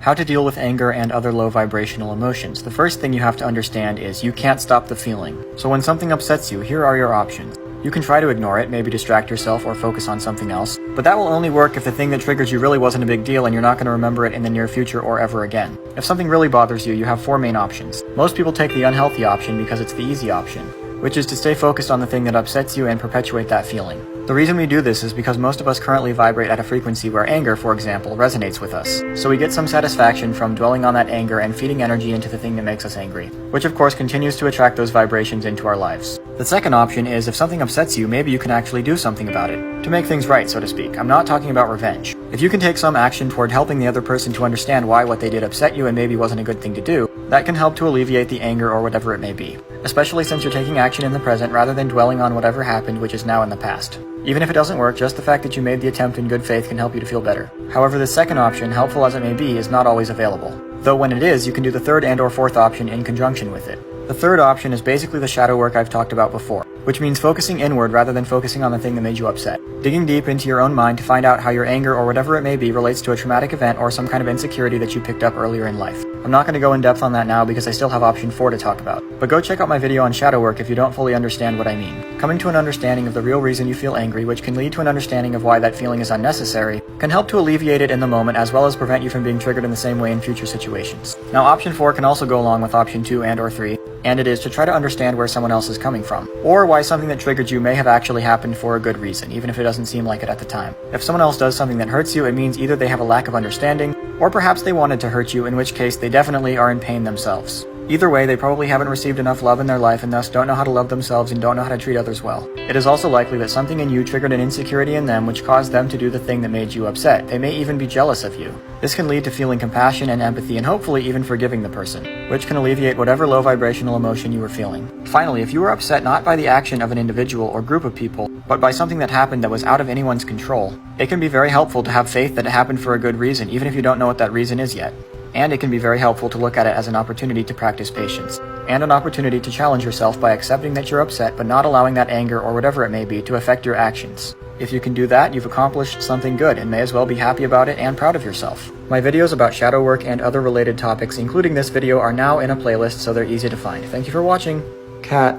How to deal with anger and other low vibrational emotions. The first thing you have to understand is you can't stop the feeling. So when something upsets you, here are your options. You can try to ignore it, maybe distract yourself or focus on something else, but that will only work if the thing that triggered you really wasn't a big deal and you're not going to remember it in the near future or ever again. If something really bothers you, you have four main options. Most people take the unhealthy option because it's the easy option, which is to stay focused on the thing that upsets you and perpetuate that feeling. The reason we do this is because most of us currently vibrate at a frequency where anger, for example, resonates with us. So we get some satisfaction from dwelling on that anger and feeding energy into the thing that makes us angry, which of course continues to attract those vibrations into our lives. The second option is if something upsets you, maybe you can actually do something about it. To make things right, so to speak. I'm not talking about revenge. If you can take some action toward helping the other person to understand why what they did upset you and maybe wasn't a good thing to do, that can help to alleviate the anger or whatever it may be. Especially since you're taking action in the present rather than dwelling on whatever happened which is now in the past. Even if it doesn't work, just the fact that you made the attempt in good faith can help you to feel better. However, the second option, helpful as it may be, is not always available. Though when it is, you can do the third and or fourth option in conjunction with it. The third option is basically the shadow work I've talked about before, which means focusing inward rather than focusing on the thing that made you upset. Digging deep into your own mind to find out how your anger or whatever it may be relates to a traumatic event or some kind of insecurity that you picked up earlier in life. I'm not going to go in depth on that now because I still have option 4 to talk about, but go check out my video on shadow work if you don't fully understand what I mean. Coming to an understanding of the real reason you feel angry, which can lead to an understanding of why that feeling is unnecessary, can help to alleviate it in the moment as well as prevent you from being triggered in the same way in future situations. Now option 4 can also go along with option 2 and or 3, and it is to try to understand where someone else is coming from, or why something that triggered you may have actually happened for a good reason, even if it doesn't seem like it at the time. If someone else does something that hurts you, it means either they have a lack of understanding, or perhaps they wanted to hurt you, in which case they definitely are in pain themselves. Either way, they probably haven't received enough love in their life and thus don't know how to love themselves and don't know how to treat others well. It is also likely that something in you triggered an insecurity in them which caused them to do the thing that made you upset. They may even be jealous of you. This can lead to feeling compassion and empathy and hopefully even forgiving the person, which can alleviate whatever low vibrational emotion you were feeling. Finally, if you were upset not by the action of an individual or group of people, but by something that happened that was out of anyone's control, it can be very helpful to have faith that it happened for a good reason, even if you don't know what that reason is yet. And it can be very helpful to look at it as an opportunity to practice patience, and an opportunity to challenge yourself by accepting that you're upset but not allowing that anger or whatever it may be to affect your actions. If you can do that, you've accomplished something good and may as well be happy about it and proud of yourself. My videos about shadow work and other related topics, including this video, are now in a playlist so they're easy to find. Thank you for watching. Cat.